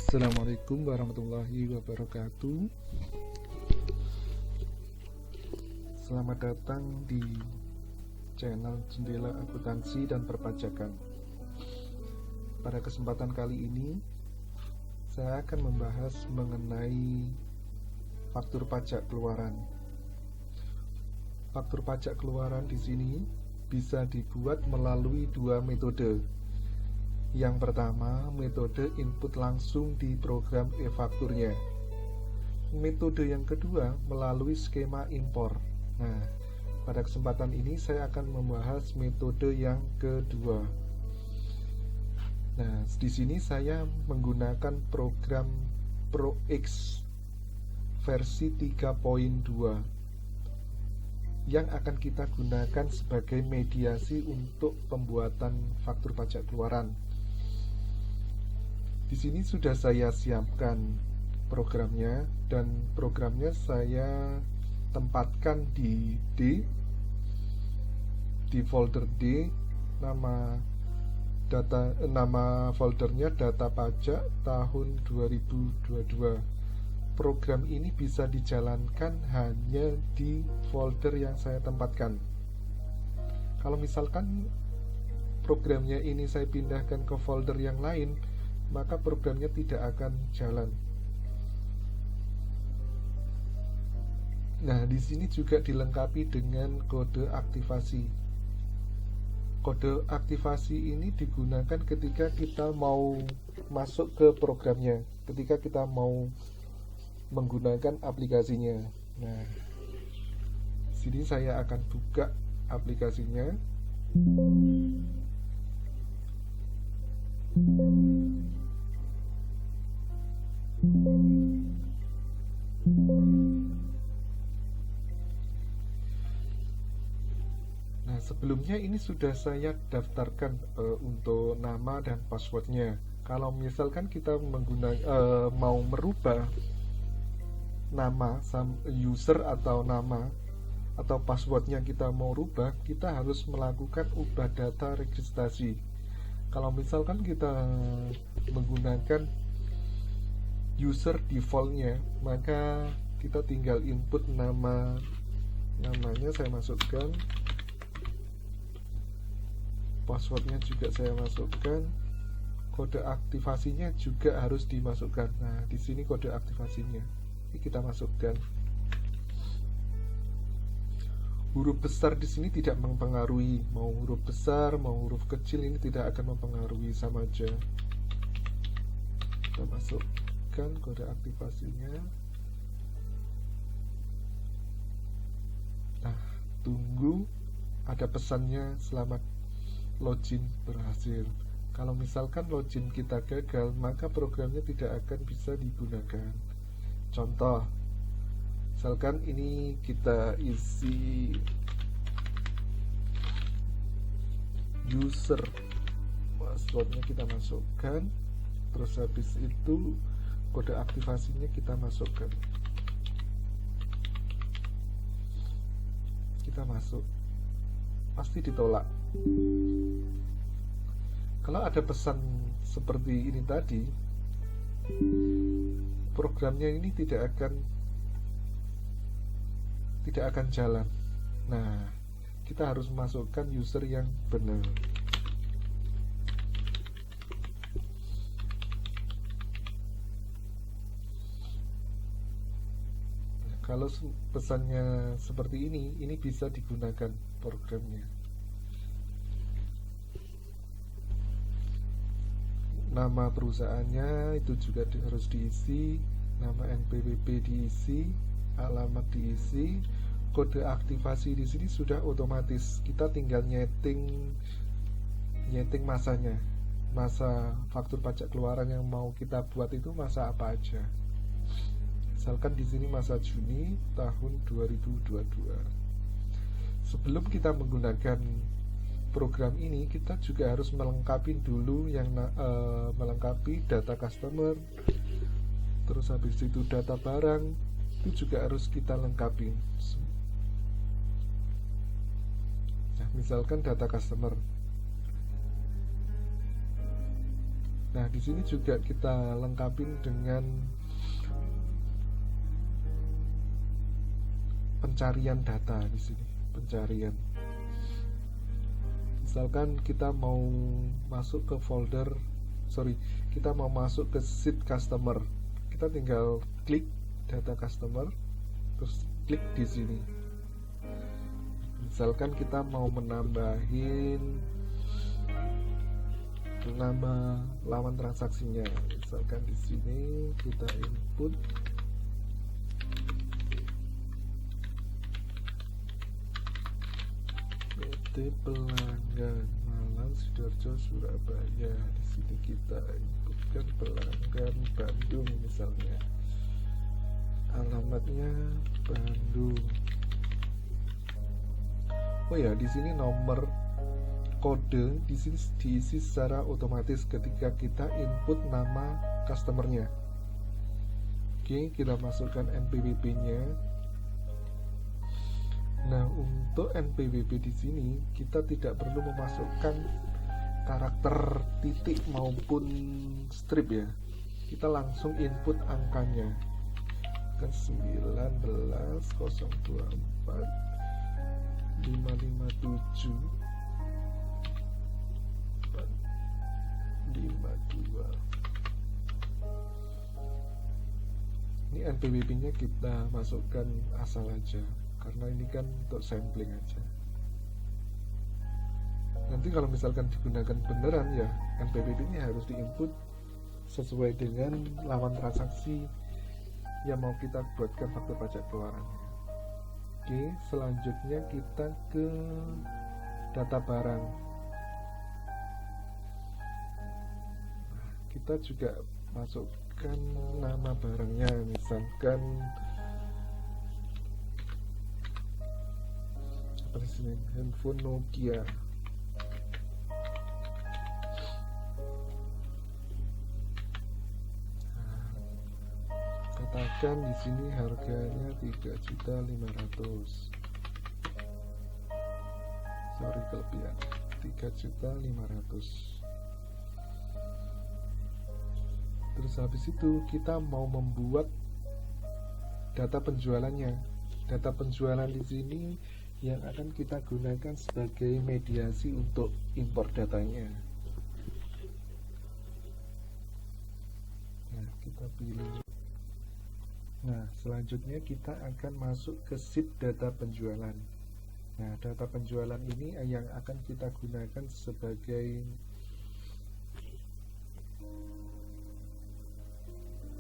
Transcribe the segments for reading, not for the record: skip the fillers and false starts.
Assalamualaikum warahmatullahi wabarakatuh. Selamat datang di channel Jendela Akuntansi dan Perpajakan. Pada kesempatan kali ini, saya akan membahas mengenai faktur pajak keluaran. Faktur pajak keluaran di sini bisa dibuat melalui dua metode. Yang pertama, metode input langsung di program e-fakturnya. Metode yang kedua, melalui skema impor. Nah, pada kesempatan ini saya akan membahas metode yang kedua. Nah, di sini saya menggunakan program ProX versi 3.2 yang akan kita gunakan sebagai mediasi untuk pembuatan faktur pajak keluaran. Di sini sudah saya siapkan programnya, dan programnya saya tempatkan di folder D. Nama foldernya data pajak tahun 2022. Program ini bisa dijalankan hanya di folder yang saya tempatkan. Kalau misalkan programnya ini saya pindahkan ke folder yang lain, maka programnya tidak akan jalan. Nah, di sini juga dilengkapi dengan kode aktivasi. Kode aktivasi ini digunakan ketika kita mau masuk ke programnya, ketika kita mau menggunakan aplikasinya. Nah, di sini saya akan buka aplikasinya. Nah, sebelumnya ini sudah saya daftarkan untuk nama dan passwordnya. Kalau misalkan kita mau merubah nama user atau nama atau passwordnya kita mau rubah, kita harus melakukan ubah data registrasi. Kalau misalkan kita menggunakan user defaultnya, maka kita tinggal input namanya saya masukkan, passwordnya juga saya masukkan, kode aktivasinya juga harus dimasukkan. Nah, di sini kode aktivasinya ini kita masukkan. Huruf besar di sini tidak mempengaruhi, mau huruf besar mau huruf kecil ini tidak akan mempengaruhi, sama aja. Kita masukkan kode aktivasinya. Nah, tunggu ada pesannya, selamat login berhasil. Kalau misalkan login kita gagal, maka programnya tidak akan bisa digunakan. Contoh, misalkan ini kita isi user, passwordnya kita masukkan, terus habis itu kode aktivasinya kita masukkan, kita masuk, pasti ditolak. Kalau ada pesan seperti ini tadi, programnya ini tidak akan jalan. Nah, kita harus masukkan user yang benar. Nah, kalau pesannya seperti ini bisa digunakan programnya. Nama perusahaannya itu juga harus diisi, nama NPWP diisi, alamat diisi, kode aktivasi di sini sudah otomatis. Kita tinggal nyeting masanya, masa faktur pajak keluaran yang mau kita buat itu masa apa aja. Misalkan di sini masa Juni tahun 2022. Sebelum kita menggunakan program ini, kita juga harus melengkapi dulu melengkapi data customer, terus habis itu data barang itu juga harus kita lengkapi. Nah, misalkan data customer, Nah, di sini juga kita lengkapin dengan pencarian data di sini, pencarian. Misalkan kita mau masuk ke kita mau masuk ke sheet customer, kita tinggal klik data customer, terus klik di sini. Misalkan kita mau menambahin nama lawan transaksinya, misalkan di sini kita input PT Pelanggan Malang Sidoarjo Surabaya. Di sini kita inputkan pelanggan Bandung misalnya, alamatnya Bandung. Oh ya, di sini nomor kode di sini diisi secara otomatis ketika kita input nama customernya. Oke, kita masukkan NPWP-nya. Nah, untuk NPWP di sini kita tidak perlu memasukkan karakter titik maupun strip ya. Kita langsung input angkanya. Kan 19.024 557 52. Ini NPWP-nya kita masukkan asal aja, karena ini kan untuk sampling aja. Nanti kalau misalkan digunakan beneran ya, NPWP-nya harus diinput sesuai dengan lawan transaksi yang mau kita buatkan faktur pajak keluarannya. Oke, selanjutnya kita ke data barang. Nah, kita juga masukkan nama barangnya, misalkan apa di sini, handphone Nokia. Katakan di sini harganya 3.500.000. Sorry kelebihan. 3.500.000. Terus habis itu kita mau membuat data penjualannya. Data penjualan di sini yang akan kita gunakan sebagai mediasi untuk impor datanya. Nah, kita pilih. Nah, selanjutnya kita akan masuk ke sheet data penjualan. Nah, data penjualan ini yang akan kita gunakan sebagai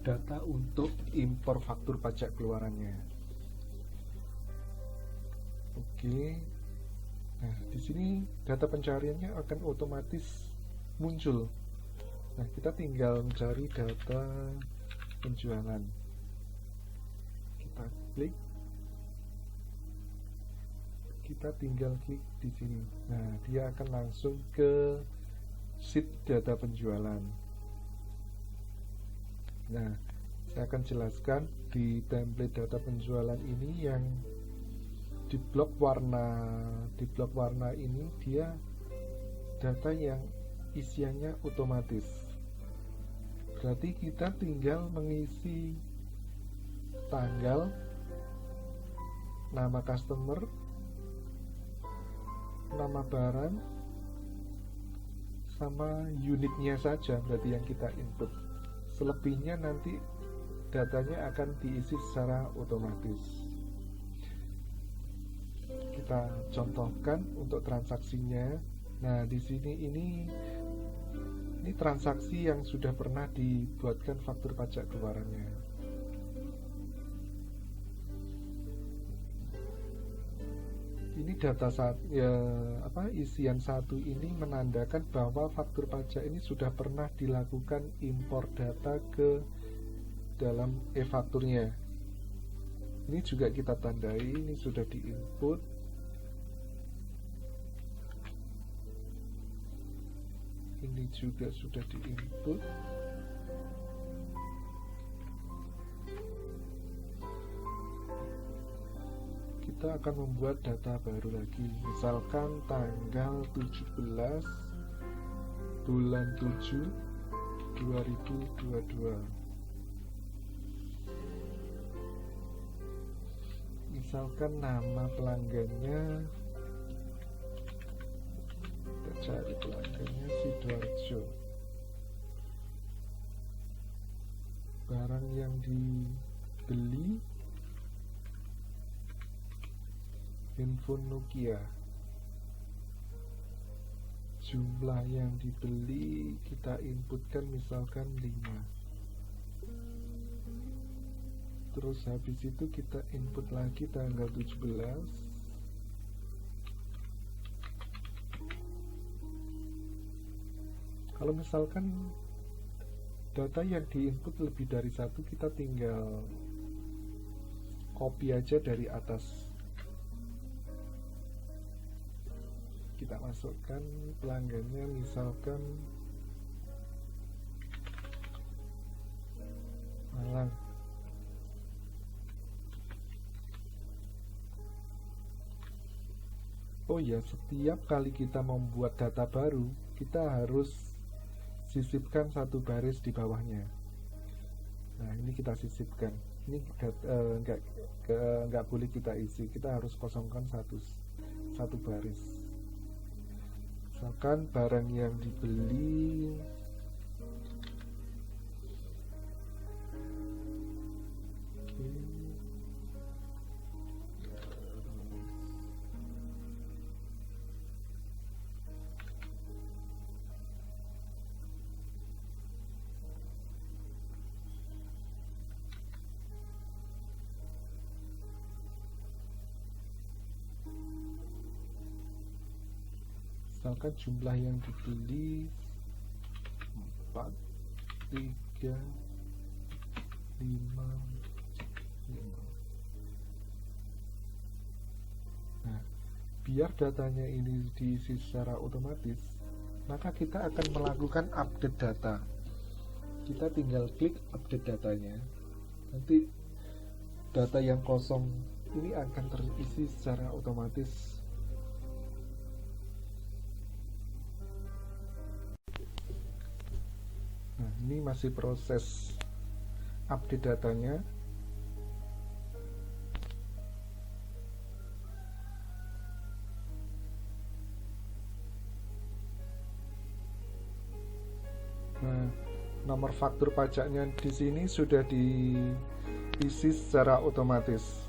data untuk impor faktur pajak keluarannya. Oke. Nah, di sini data pencariannya akan otomatis muncul. Nah, kita tinggal mencari data penjualan. Klik, kita tinggal klik di sini. Nah, dia akan langsung ke sheet data penjualan. Nah, saya akan jelaskan di template data penjualan ini yang di blok warna ini dia data yang isiannya otomatis. Berarti kita tinggal mengisi tanggal, nama customer, nama barang, sama unitnya saja berarti yang kita input. Selebihnya nanti datanya akan diisi secara otomatis. Kita contohkan untuk transaksinya. Nah, di sini ini transaksi yang sudah pernah dibuatkan faktur pajak keluarannya. Ini data isian satu ini menandakan bahwa faktur pajak ini sudah pernah dilakukan impor data ke dalam e-fakturnya. Ini juga kita tandai, ini sudah diinput. Ini juga sudah diinput. Kita akan membuat data baru lagi, misalkan tanggal 17 bulan 7 2022. Misalkan nama pelanggannya, kita cari pelanggannya Sidoarjo. Barang yang dibeli handphone Nokia. Jumlah yang dibeli kita inputkan misalkan 5. Terus habis itu kita input lagi tanggal 17. Kalau misalkan data yang diinput lebih dari 1, kita tinggal copy aja dari atas. Kita masukkan pelanggannya misalkan Malang. Oh ya, setiap kali kita membuat data baru, kita harus sisipkan satu baris di bawahnya. Nah, ini kita sisipkan. Ini nggak boleh kita isi. Kita harus kosongkan satu baris. Misalkan barang yang dibeli misalkan jumlah yang dibeli 4, 3, 5. Nah, biar datanya ini diisi secara otomatis, maka kita akan melakukan update data. Kita tinggal klik update datanya. Nanti data yang kosong ini akan terisi secara otomatis. Nah, ini masih proses update datanya. Nah, nomor faktur pajaknya di sini sudah diisi secara otomatis.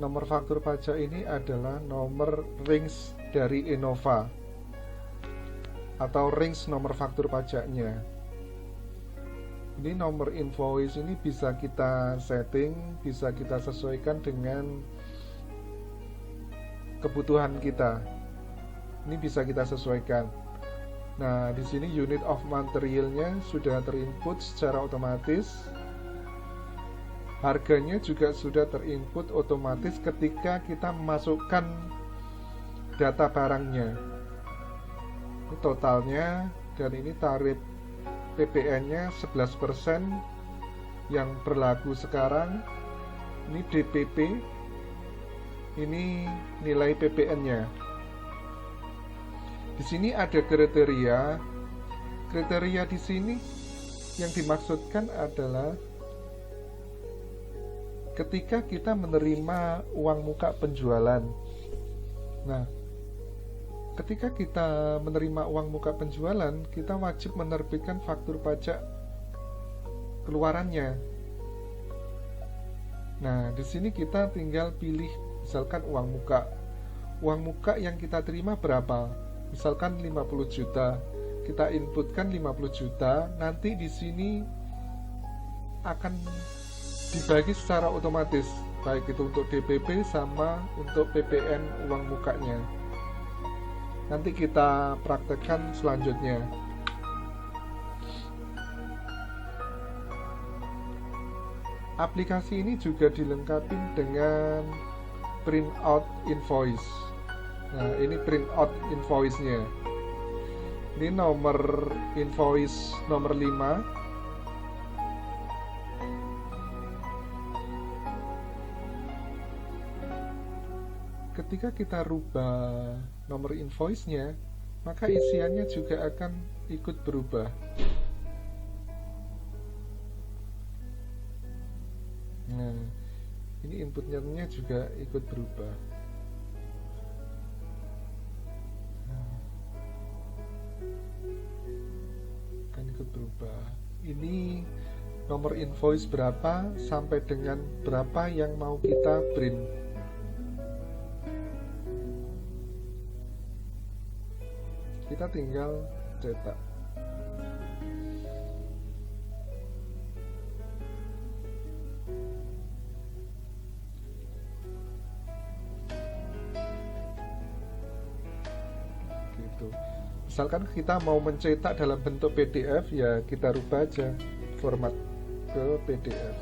Nomor faktur pajak ini adalah nomor rings dari Innova atau rings nomor faktur pajaknya. Ini nomor invoice ini bisa kita setting, bisa kita sesuaikan dengan kebutuhan kita. Ini bisa kita sesuaikan. Nah, di sini unit of materialnya sudah terinput secara otomatis. Harganya juga sudah terinput otomatis ketika kita memasukkan data barangnya. Ini totalnya, dan ini tarif PPN-nya 11% yang berlaku sekarang. Ini DPP, ini nilai PPN-nya. Di sini ada kriteria. Kriteria di sini yang dimaksudkan adalah ketika kita menerima uang muka penjualan. Nah, ketika kita menerima uang muka penjualan, kita wajib menerbitkan faktur pajak keluarannya. Nah, di sini kita tinggal pilih misalkan uang muka. Uang muka yang kita terima berapa? Misalkan 50 juta. Kita inputkan 50 juta, nanti di sini akan dibagi secara otomatis, baik itu untuk DPP sama untuk PPN uang mukanya. Nanti kita praktekkan selanjutnya. Aplikasi ini juga dilengkapi dengan printout invoice. Nah, ini printout invoice-nya. Ini nomor invoice nomor 5. Ketika kita rubah nomor invoice-nya, maka isiannya juga akan ikut berubah. Nah, ini inputnya juga ikut berubah. Kan ikut berubah. Ini nomor invoice berapa sampai dengan berapa yang mau kita print. Kita tinggal cetak. Gitu. Misalkan kita mau mencetak dalam bentuk PDF, ya kita rubah aja format ke PDF.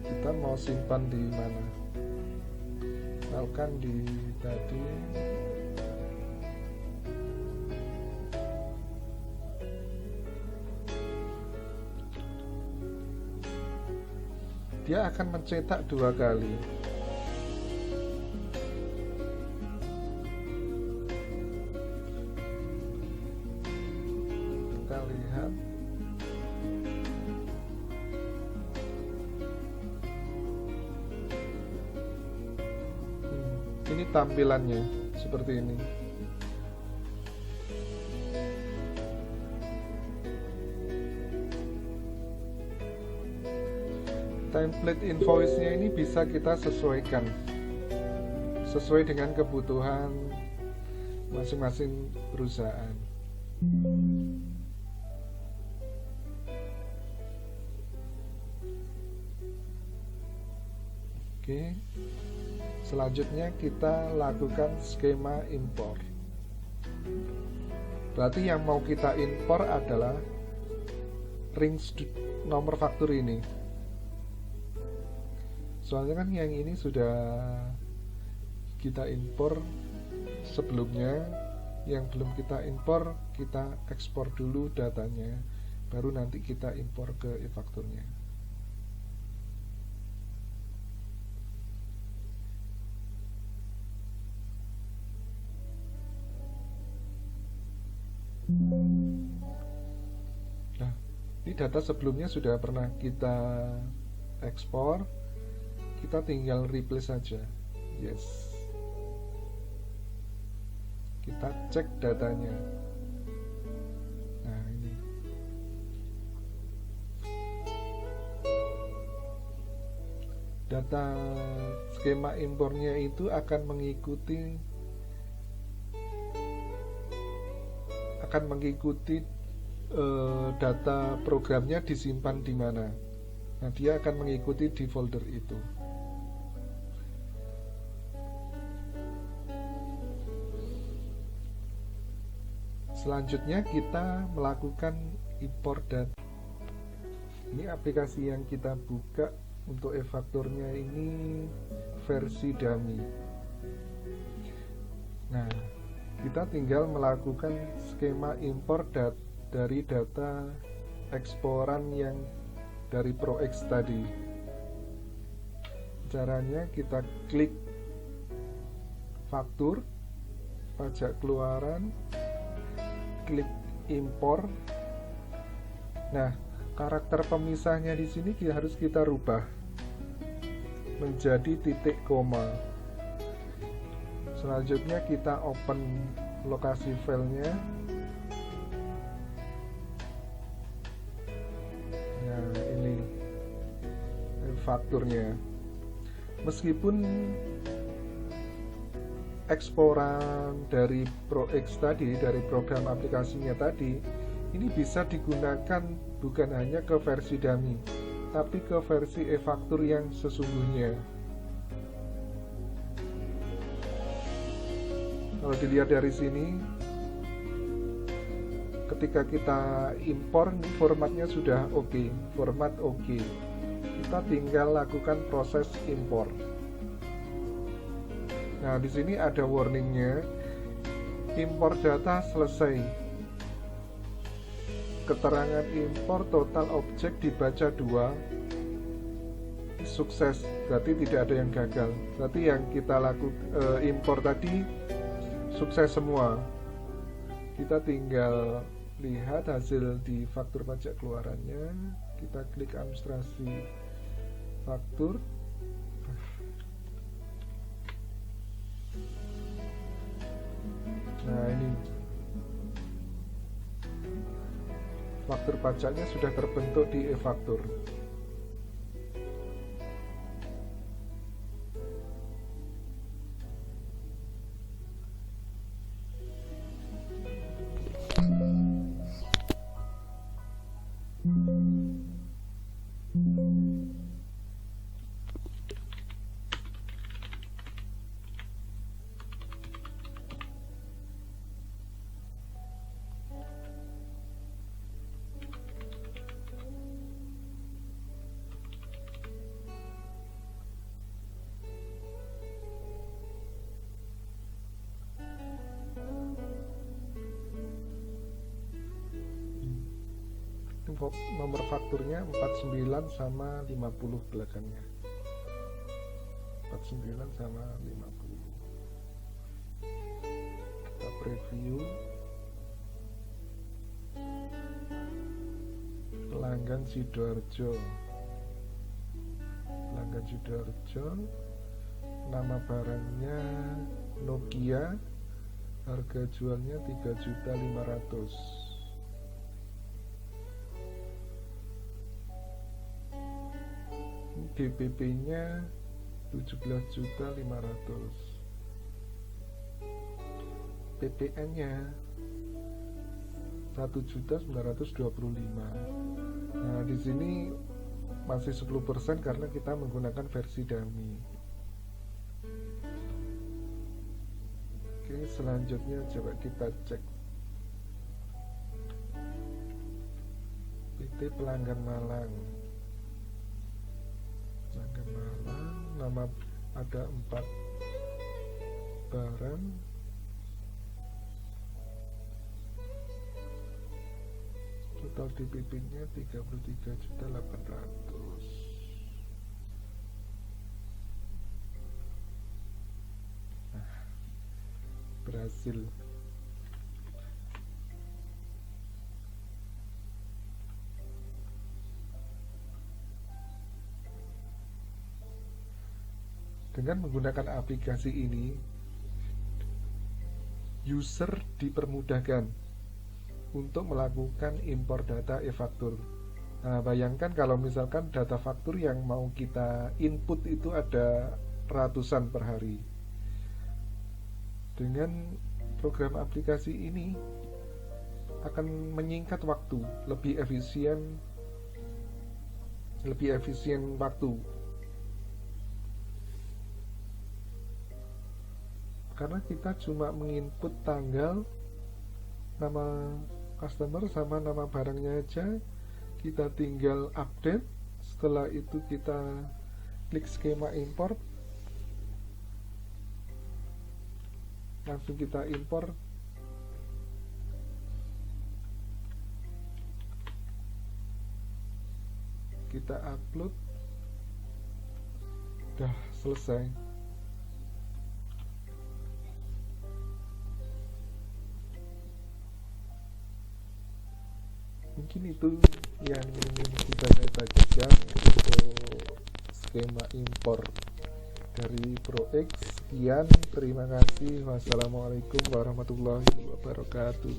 Kita mau simpan di mana? Misalkan di tadi. Dia akan mencetak 2 kali. Kita lihat. Ini tampilannya seperti ini. Template invoice-nya ini bisa kita sesuaikan sesuai dengan kebutuhan masing-masing perusahaan. Oke. Selanjutnya kita lakukan skema impor. Berarti yang mau kita impor adalah range nomor faktur ini. Soalnya kan yang ini sudah kita impor sebelumnya, yang belum kita impor kita ekspor dulu datanya, baru nanti kita impor ke e-fakturnya. Nah, ini data sebelumnya sudah pernah kita ekspor, kita tinggal replace saja. Yes, kita cek datanya. Nah, ini data skema impornya itu akan mengikuti data programnya disimpan di mana. Nah, dia akan mengikuti di folder itu. Selanjutnya kita melakukan import data. Ini aplikasi yang kita buka untuk e-fakturnya ini versi dummy. Nah, kita tinggal melakukan skema import dari data eksporan yang dari ProX tadi. Caranya kita klik faktur, pajak keluaran, klik impor. Nah, karakter pemisahnya di sini harus kita rubah menjadi titik koma. Selanjutnya kita open lokasi filenya. Nah, ini fakturnya. Meskipun eksporan dari ProX tadi, dari program aplikasinya tadi, ini bisa digunakan bukan hanya ke versi dummy, tapi ke versi e-faktur yang sesungguhnya. Kalau dilihat dari sini, ketika kita impor, ini formatnya sudah oke, format oke. Kita tinggal lakukan proses impor. Nah, di sini ada warningnya, impor data selesai. Keterangan impor total objek dibaca 2. sukses, berarti tidak ada yang gagal. Berarti yang kita impor tadi sukses semua. Kita tinggal lihat hasil di faktur pajak keluarannya, kita klik administrasi faktur. Nah, ini faktur pajaknya sudah terbentuk di e-faktur. Nomor fakturnya 49 sama 50 belakangnya. 49 sama 50. Kita preview. Pelanggan Sidoarjo. Pelanggan Sidoarjo. Nama barangnya Nokia. Harga jualnya 3.500.000. DPP-nya 17.500.000. PPN-nya 1.925.000. Nah, di sini masih 10% karena kita menggunakan versi dummy. Oke, selanjutnya coba kita cek PT Pelanggan Malang. Pelanggan Malang, nama ada 4 barang. Total DPP-nya 33.800.000. Nah, berhasil. Dengan menggunakan aplikasi ini, user dipermudahkan untuk melakukan impor data e-faktur. Nah, bayangkan kalau misalkan data faktur yang mau kita input itu ada ratusan per hari. Dengan program aplikasi ini akan menyingkat waktu, lebih efisien waktu. Karena kita cuma menginput tanggal, nama customer sama nama barangnya aja, kita tinggal update. Setelah itu kita klik skema import, langsung kita impor. Kita upload, udah selesai. Mungkin itu yang bisa saya bagikan untuk skema impor dari ProX. Sekian, terima kasih. Wassalamualaikum warahmatullahi wabarakatuh.